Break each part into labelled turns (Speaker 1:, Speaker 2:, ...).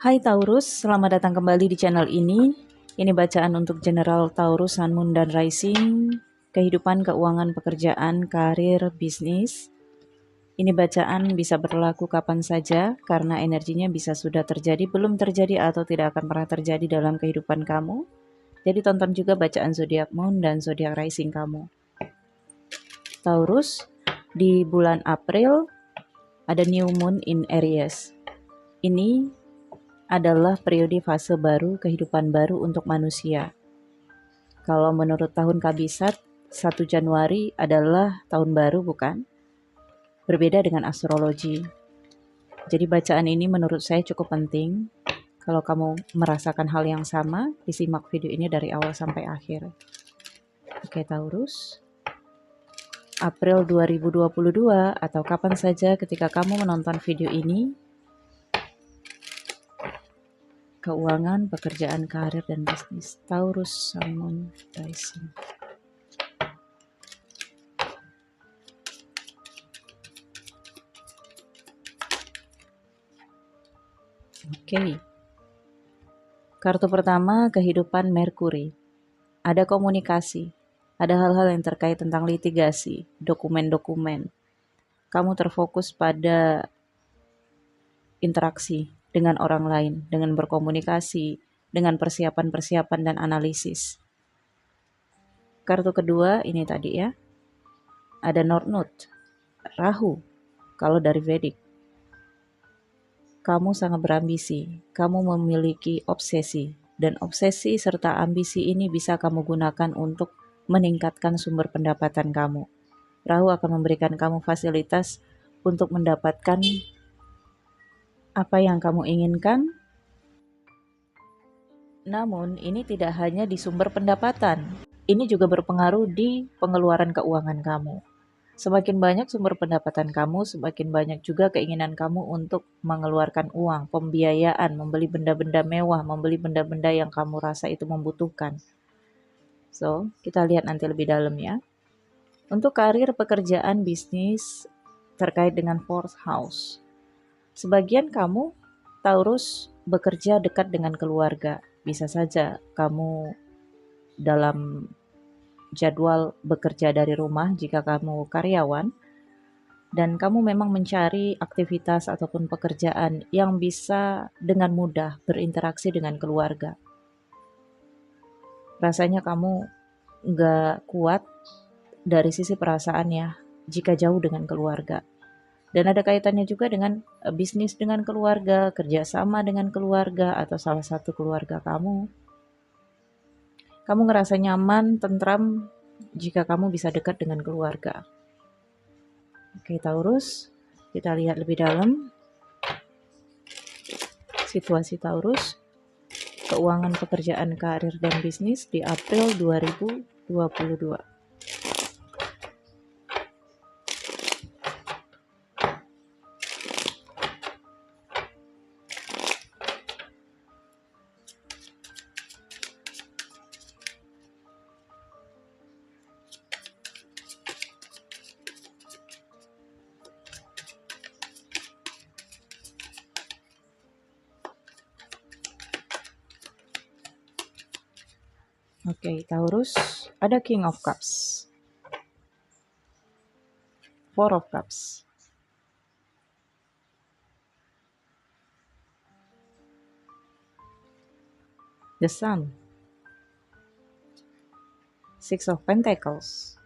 Speaker 1: Hai Taurus, selamat datang kembali di channel ini. Ini bacaan untuk general Taurus, Sun, Moon, dan Rising, kehidupan, keuangan, pekerjaan, karir, bisnis. Ini bacaan bisa berlaku kapan saja karena energinya bisa sudah terjadi, belum terjadi, atau tidak akan pernah terjadi dalam kehidupan kamu. Jadi tonton juga bacaan zodiak Moon dan zodiak Rising kamu. Taurus, di bulan April ada new moon in Aries. Ini adalah periode fase baru, kehidupan baru untuk manusia. Kalau menurut tahun Kabisat, 1 Januari adalah tahun baru, bukan? Berbeda dengan astrologi. Jadi bacaan ini menurut saya cukup penting. Kalau kamu merasakan hal yang sama, disimak video ini dari awal sampai akhir. Oke Taurus, April 2022 atau kapan saja ketika kamu menonton video ini, keuangan, pekerjaan, karir, dan bisnis. Taurus, Sun, Moon, Rising. Oke. Kartu pertama, kehidupan Merkuri. Ada komunikasi. Ada hal-hal yang terkait tentang litigasi, dokumen-dokumen. Kamu terfokus pada interaksi dengan orang lain, dengan berkomunikasi, dengan persiapan-persiapan dan analisis. Kartu kedua ini tadi ya, ada North Node, Rahu, kalau dari Vedic. Kamu sangat berambisi, kamu memiliki obsesi, dan obsesi serta ambisi ini bisa kamu gunakan untuk meningkatkan sumber pendapatan kamu. Rahu akan memberikan kamu fasilitas untuk mendapatkan apa yang kamu inginkan. Namun, ini tidak hanya di sumber pendapatan. Ini juga berpengaruh di pengeluaran keuangan kamu. Semakin banyak sumber pendapatan kamu, semakin banyak juga keinginan kamu untuk mengeluarkan uang, pembiayaan, membeli benda-benda mewah, membeli benda-benda yang kamu rasa itu membutuhkan. So, kita lihat nanti lebih dalam ya. Untuk karir, pekerjaan, bisnis terkait dengan fourth house. Sebagian kamu, Taurus, bekerja dekat dengan keluarga. Bisa saja kamu dalam jadwal bekerja dari rumah jika kamu karyawan, dan kamu memang mencari aktivitas ataupun pekerjaan yang bisa dengan mudah berinteraksi dengan keluarga. Rasanya kamu nggak kuat dari sisi perasaannya jika jauh dengan keluarga. Dan ada kaitannya juga dengan bisnis dengan keluarga, kerjasama dengan keluarga, atau salah satu keluarga kamu. Kamu ngerasa nyaman, tentram jika kamu bisa dekat dengan keluarga. Oke Taurus, kita lihat lebih dalam situasi Taurus, keuangan, pekerjaan, karir, dan bisnis di April 2022. Oke, Taurus, ada King of Cups, Four of Cups, the Sun, Six of Pentacles,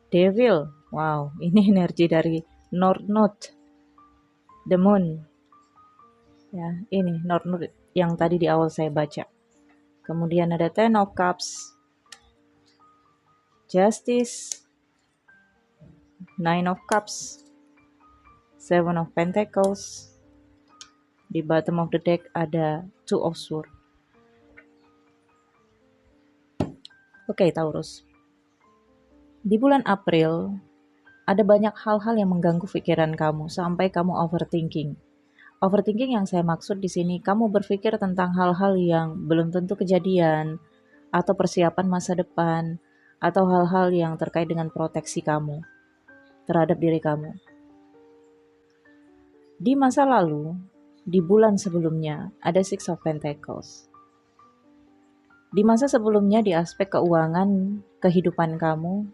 Speaker 1: Devil. Wow, ini energi dari North Node, the Moon. Ya, ini North Node yang tadi di awal saya baca. Kemudian ada Ten of Cups, Justice, Nine of Cups, Seven of Pentacles. Di bottom of the deck ada Two of Swords. Oke, Taurus. Di bulan April, ada banyak hal-hal yang mengganggu pikiran kamu sampai kamu overthinking. Overthinking yang saya maksud di sini, kamu berpikir tentang hal-hal yang belum tentu kejadian, atau persiapan masa depan, atau hal-hal yang terkait dengan proteksi kamu terhadap diri kamu. Di masa lalu, di bulan sebelumnya ada Six of Pentacles. Di masa sebelumnya di aspek keuangan kehidupan kamu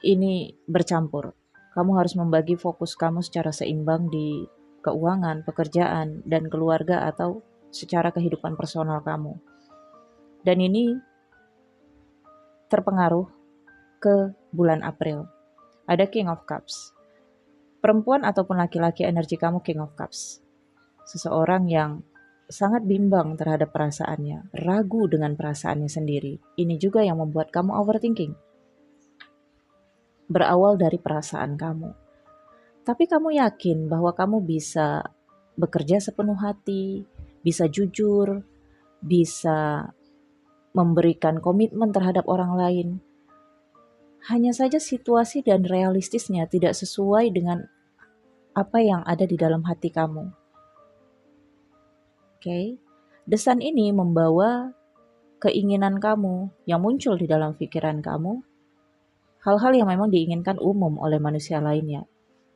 Speaker 1: ini bercampur. Kamu harus membagi fokus kamu secara seimbang di keuangan, pekerjaan, dan keluarga atau secara kehidupan personal kamu. Dan ini terpengaruh ke bulan April. Ada King of Cups. Perempuan ataupun laki-laki energi kamu King of Cups. Seseorang yang sangat bimbang terhadap perasaannya, ragu dengan perasaannya sendiri. Ini juga yang membuat kamu overthinking. Berawal dari perasaan kamu. Tapi kamu yakin bahwa kamu bisa bekerja sepenuh hati, bisa jujur, bisa memberikan komitmen terhadap orang lain. Hanya saja situasi dan realistisnya tidak sesuai dengan apa yang ada di dalam hati kamu. Oke. Desan ini membawa keinginan kamu yang muncul di dalam pikiran kamu, hal-hal yang memang diinginkan umum oleh manusia lainnya.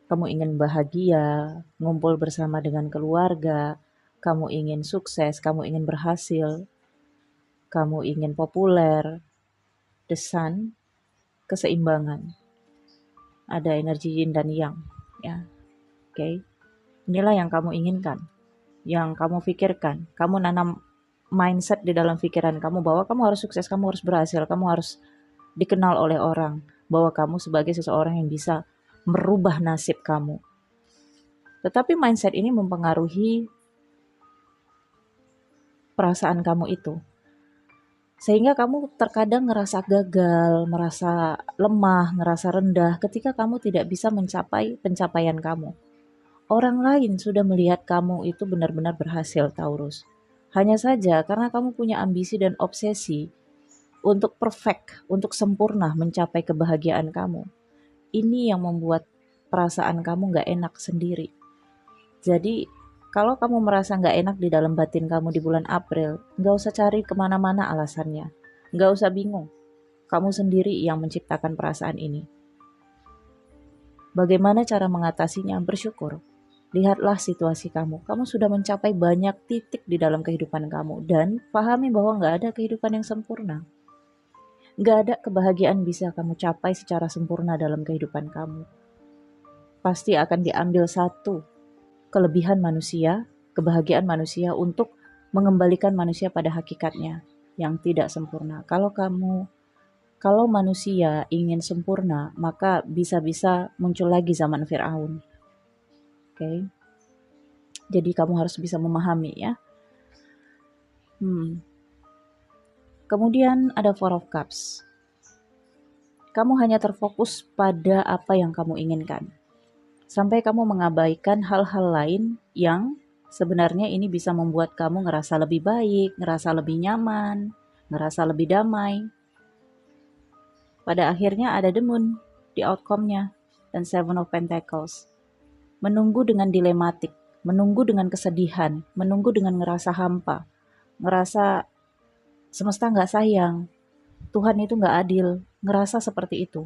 Speaker 1: Kamu ingin bahagia, ngumpul bersama dengan keluarga, kamu ingin sukses, kamu ingin berhasil, kamu ingin populer. Desan, keseimbangan. Ada energi yin dan yang, ya. Oke. Inilah yang kamu inginkan, yang kamu pikirkan. Kamu nanam mindset di dalam pikiran kamu bahwa kamu harus sukses, kamu harus berhasil, kamu harus dikenal oleh orang, bahwa kamu sebagai seseorang yang bisa merubah nasib kamu. Tetapi mindset ini mempengaruhi perasaan kamu itu. Sehingga kamu terkadang ngerasa gagal, merasa lemah, ngerasa rendah ketika kamu tidak bisa mencapai pencapaian kamu. Orang lain sudah melihat kamu itu benar-benar berhasil, Taurus. Hanya saja karena kamu punya ambisi dan obsesi untuk perfect, untuk sempurna mencapai kebahagiaan kamu. Ini yang membuat perasaan kamu gak enak sendiri. Jadi kalau kamu merasa gak enak di dalam batin kamu di bulan April, gak usah cari kemana-mana alasannya. Gak usah bingung. Kamu sendiri yang menciptakan perasaan ini. Bagaimana cara mengatasinya? Bersyukur. Lihatlah situasi kamu. Kamu sudah mencapai banyak titik di dalam kehidupan kamu. Dan pahami bahwa gak ada kehidupan yang sempurna. Gak ada kebahagiaan bisa kamu capai secara sempurna dalam kehidupan kamu. Pasti akan diambil satu kelebihan manusia, kebahagiaan manusia untuk mengembalikan manusia pada hakikatnya yang tidak sempurna. Kalau manusia ingin sempurna, maka bisa-bisa muncul lagi zaman Firaun. Oke. Jadi kamu harus bisa memahami ya. Kemudian ada Four of Cups. Kamu hanya terfokus pada apa yang kamu inginkan. Sampai kamu mengabaikan hal-hal lain yang sebenarnya ini bisa membuat kamu ngerasa lebih baik, ngerasa lebih nyaman, ngerasa lebih damai. Pada akhirnya ada The Moon di outcome-nya dan Seven of Pentacles. Menunggu dengan dilematik, menunggu dengan kesedihan, menunggu dengan ngerasa hampa, ngerasa semesta nggak sayang, Tuhan itu nggak adil, ngerasa seperti itu.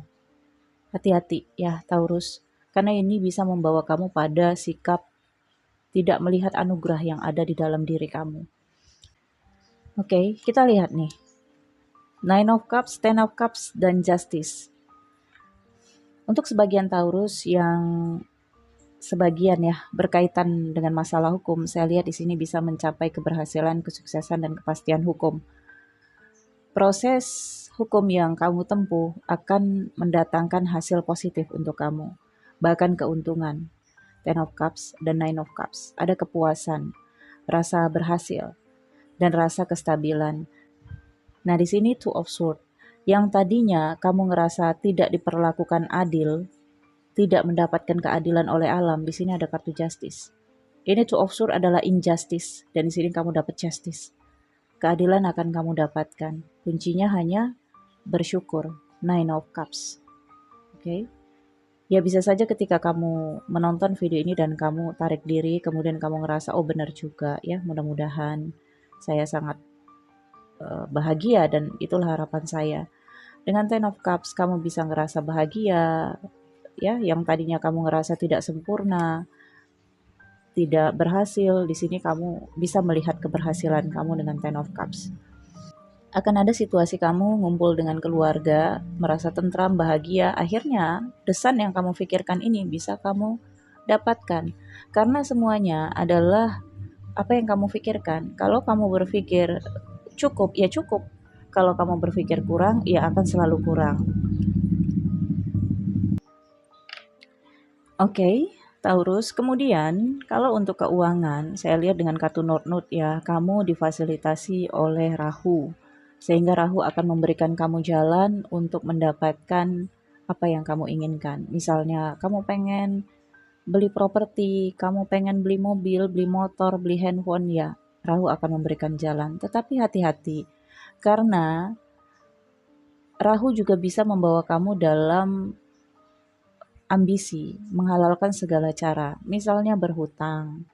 Speaker 1: Hati-hati ya Taurus. Karena ini bisa membawa kamu pada sikap tidak melihat anugerah yang ada di dalam diri kamu. Oke, kita lihat nih. Nine of Cups, Ten of Cups, dan Justice. Untuk sebagian Taurus yang sebagian ya berkaitan dengan masalah hukum, saya lihat di sini bisa mencapai keberhasilan, kesuksesan, dan kepastian hukum. Proses hukum yang kamu tempuh akan mendatangkan hasil positif untuk kamu. Bahkan keuntungan. Ten of Cups dan Nine of Cups. Ada kepuasan, rasa berhasil, dan rasa kestabilan. Nah di sini Two of Swords. Yang tadinya kamu ngerasa tidak diperlakukan adil, tidak mendapatkan keadilan oleh alam, di sini ada kartu Justice. Ini Two of Swords adalah injustice, dan di sini kamu dapat Justice. Keadilan akan kamu dapatkan. Kuncinya hanya bersyukur. Nine of Cups. Oke. Ya bisa saja ketika kamu menonton video ini dan kamu tarik diri, kemudian kamu ngerasa, oh benar juga ya, mudah-mudahan saya sangat bahagia dan itulah harapan saya. Dengan Ten of Cups kamu bisa ngerasa bahagia, ya yang tadinya kamu ngerasa tidak sempurna, tidak berhasil, di sini kamu bisa melihat keberhasilan kamu dengan Ten of Cups. Akan ada situasi kamu ngumpul dengan keluarga, merasa tentram, bahagia, akhirnya desan yang kamu pikirkan ini bisa kamu dapatkan. Karena semuanya adalah apa yang kamu pikirkan. Kalau kamu berpikir cukup, ya cukup. Kalau kamu berpikir kurang, ya akan selalu kurang. Oke, Taurus. Kemudian, kalau untuk keuangan, saya lihat dengan kartu Nord ya, kamu difasilitasi oleh Rahu. Sehingga Rahu akan memberikan kamu jalan untuk mendapatkan apa yang kamu inginkan. Misalnya, kamu pengen beli properti, kamu pengen beli mobil, beli motor, beli handphone, ya Rahu akan memberikan jalan. Tetapi hati-hati, karena Rahu juga bisa membawa kamu dalam ambisi, menghalalkan segala cara, misalnya berhutang.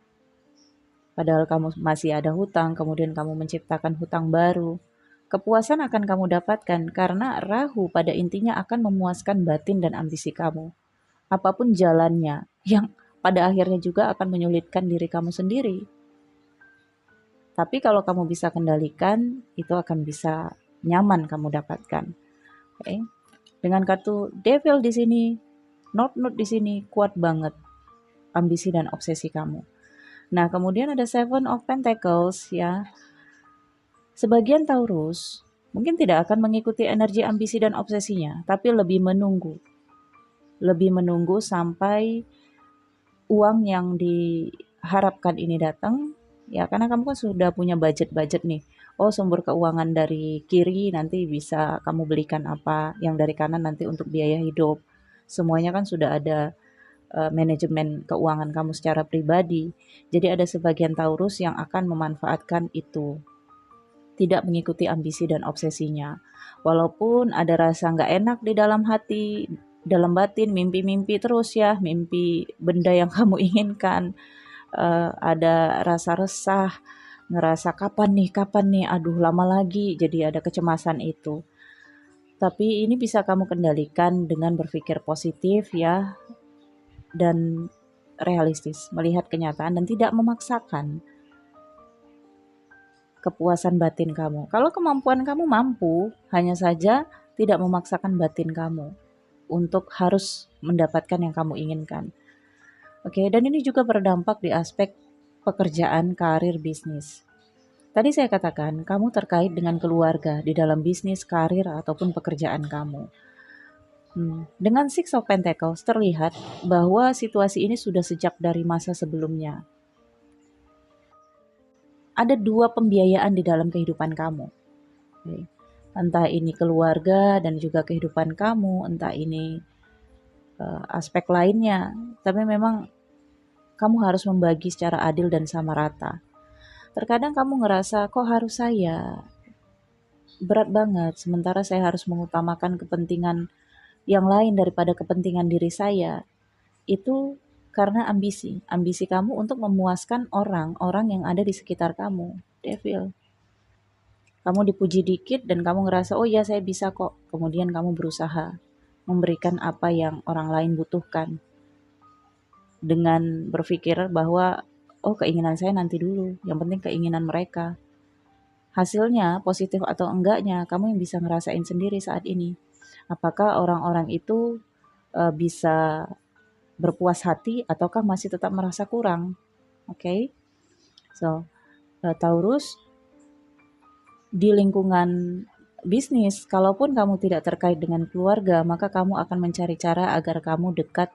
Speaker 1: Padahal kamu masih ada hutang, kemudian kamu menciptakan hutang baru. Kepuasan akan kamu dapatkan karena Rahu pada intinya akan memuaskan batin dan ambisi kamu. Apapun jalannya, yang pada akhirnya juga akan menyulitkan diri kamu sendiri. Tapi kalau kamu bisa kendalikan, itu akan bisa nyaman kamu dapatkan. Oke. Dengan kartu Devil di sini, Nord di sini kuat banget ambisi dan obsesi kamu. Nah, kemudian ada Seven of Pentacles ya. Sebagian Taurus mungkin tidak akan mengikuti energi ambisi dan obsesinya, tapi lebih menunggu. Lebih menunggu sampai uang yang diharapkan ini datang, ya karena kamu kan sudah punya budget-budget nih. Oh, sumber keuangan dari kiri nanti bisa kamu belikan apa, yang dari kanan nanti untuk biaya hidup. Semuanya kan sudah ada manajemen keuangan kamu secara pribadi. Jadi ada sebagian Taurus yang akan memanfaatkan itu, tidak mengikuti ambisi dan obsesinya. Walaupun ada rasa nggak enak di dalam hati, dalam batin, mimpi-mimpi terus ya, mimpi benda yang kamu inginkan, ada rasa resah, ngerasa kapan nih, aduh lama lagi, jadi ada kecemasan itu. Tapi ini bisa kamu kendalikan dengan berpikir positif ya, dan realistis, melihat kenyataan dan tidak memaksakan kepuasan batin kamu. Kalau kemampuan kamu mampu, hanya saja tidak memaksakan batin kamu untuk harus mendapatkan yang kamu inginkan. Oke, dan ini juga berdampak di aspek pekerjaan, karir, bisnis. Tadi saya katakan, kamu terkait dengan keluarga di dalam bisnis, karir, ataupun pekerjaan kamu. Dengan Six of Pentacles terlihat bahwa situasi ini sudah sejak dari masa sebelumnya. Ada dua pembiayaan di dalam kehidupan kamu. Okay. Entah ini keluarga dan juga kehidupan kamu, entah ini aspek lainnya. Tapi memang kamu harus membagi secara adil dan sama rata. Terkadang kamu ngerasa, kok harus saya? Berat banget, sementara saya harus mengutamakan kepentingan yang lain daripada kepentingan diri saya. Itu karena ambisi. Ambisi kamu untuk memuaskan orang-orang yang ada di sekitar kamu. Devil. Kamu dipuji dikit dan kamu ngerasa, oh ya saya bisa kok. Kemudian kamu berusaha memberikan apa yang orang lain butuhkan. Dengan berpikir bahwa, oh keinginan saya nanti dulu. Yang penting keinginan mereka. Hasilnya positif atau enggaknya, kamu yang bisa ngerasain sendiri saat ini. Apakah orang-orang itu bisa berpuas hati ataukah masih tetap merasa kurang? Oke. So, Taurus, di lingkungan bisnis, kalaupun kamu tidak terkait dengan keluarga, maka kamu akan mencari cara agar kamu dekat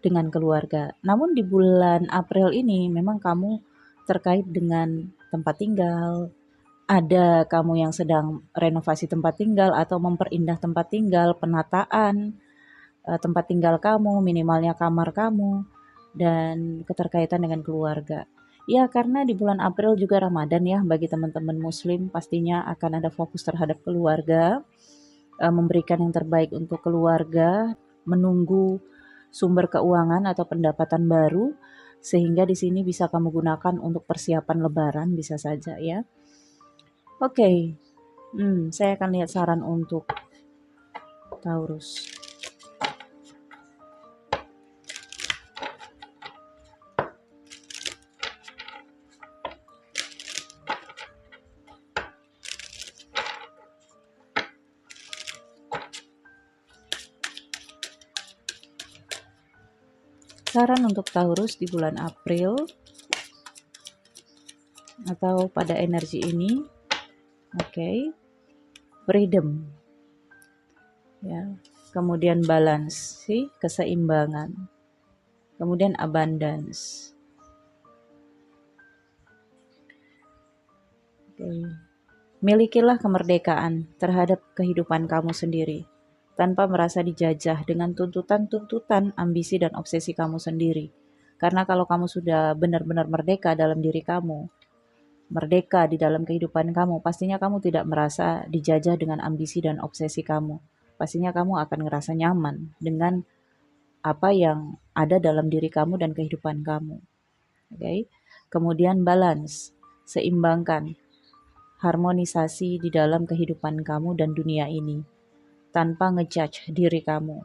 Speaker 1: dengan keluarga. Namun di bulan April ini memang kamu terkait dengan tempat tinggal. Ada kamu yang sedang renovasi tempat tinggal atau memperindah tempat tinggal, penataan tempat tinggal kamu, minimalnya kamar kamu, dan keterkaitan dengan keluarga. Ya, karena di bulan April juga Ramadan ya, bagi teman-teman Muslim pastinya akan ada fokus terhadap keluarga, memberikan yang terbaik untuk keluarga, menunggu sumber keuangan atau pendapatan baru, sehingga di sini bisa kamu gunakan untuk persiapan Lebaran bisa saja ya. Oke, saya akan lihat saran untuk Taurus. Saran untuk Taurus di bulan April atau pada energi ini, oke, freedom, ya, kemudian balance, keseimbangan, kemudian abundance. Milikilah kemerdekaan terhadap kehidupan kamu sendiri, tanpa merasa dijajah dengan tuntutan-tuntutan, ambisi, dan obsesi kamu sendiri. Karena kalau kamu sudah benar-benar merdeka dalam diri kamu, merdeka di dalam kehidupan kamu, pastinya kamu tidak merasa dijajah dengan ambisi dan obsesi kamu. Pastinya kamu akan ngerasa nyaman dengan apa yang ada dalam diri kamu dan kehidupan kamu. Oke. Kemudian balance, seimbangkan, harmonisasi di dalam kehidupan kamu dan dunia ini, tanpa ngejudge diri kamu.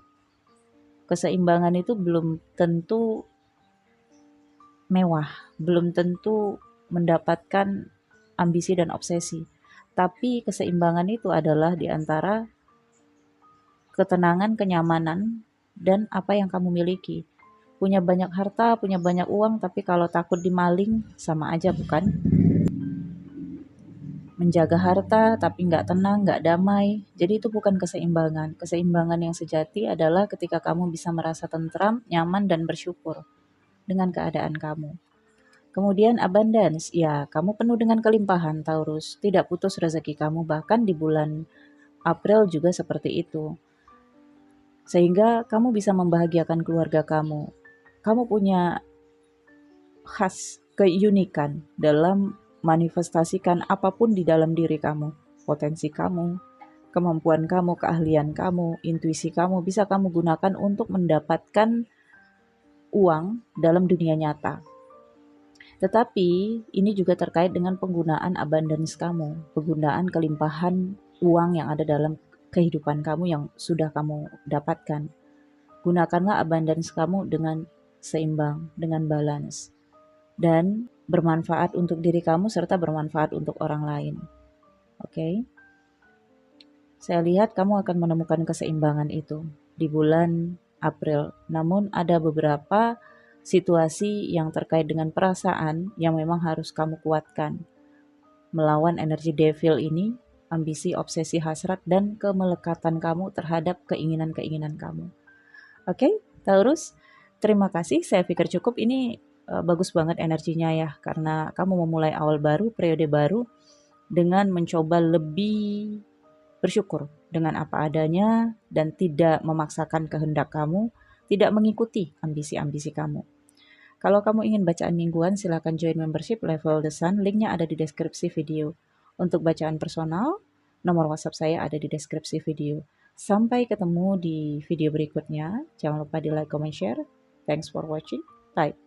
Speaker 1: Keseimbangan itu belum tentu mewah, belum tentu mendapatkan ambisi dan obsesi. Tapi keseimbangan itu adalah di antara ketenangan, kenyamanan, dan apa yang kamu miliki. Punya banyak harta, punya banyak uang, tapi kalau takut dimaling, sama aja bukan? Menjaga harta tapi nggak tenang, nggak damai. Jadi itu bukan keseimbangan. Keseimbangan yang sejati adalah ketika kamu bisa merasa tentram, nyaman, dan bersyukur dengan keadaan kamu. Kemudian abundance, ya kamu penuh dengan kelimpahan Taurus. Tidak putus rezeki kamu, bahkan di bulan April juga seperti itu. Sehingga kamu bisa membahagiakan keluarga kamu. Kamu punya khas keunikan dalam manifestasikan apapun di dalam diri kamu, potensi kamu, kemampuan kamu, keahlian kamu, intuisi kamu bisa kamu gunakan untuk mendapatkan uang dalam dunia nyata. Tetapi ini juga terkait dengan penggunaan abundance kamu, penggunaan kelimpahan uang yang ada dalam kehidupan kamu yang sudah kamu dapatkan. Gunakanlah abundance kamu dengan seimbang, dengan balance, dan bermanfaat untuk diri kamu serta bermanfaat untuk orang lain. Oke? Saya lihat kamu akan menemukan keseimbangan itu di bulan April. Namun ada beberapa situasi yang terkait dengan perasaan yang memang harus kamu kuatkan. Melawan energi devil ini, ambisi, obsesi, hasrat, dan kemelekatan kamu terhadap keinginan-keinginan kamu. Oke, Taurus, terima kasih. Saya pikir cukup. Ini bagus banget energinya ya, karena kamu memulai awal baru, periode baru, dengan mencoba lebih bersyukur dengan apa adanya dan tidak memaksakan kehendak kamu, tidak mengikuti ambisi-ambisi kamu. Kalau kamu ingin bacaan mingguan, silakan join membership level The Sun, linknya ada di deskripsi video. Untuk bacaan personal, nomor WhatsApp saya ada di deskripsi video. Sampai ketemu di video berikutnya. Jangan lupa di like, comment, share. Thanks for watching. Bye.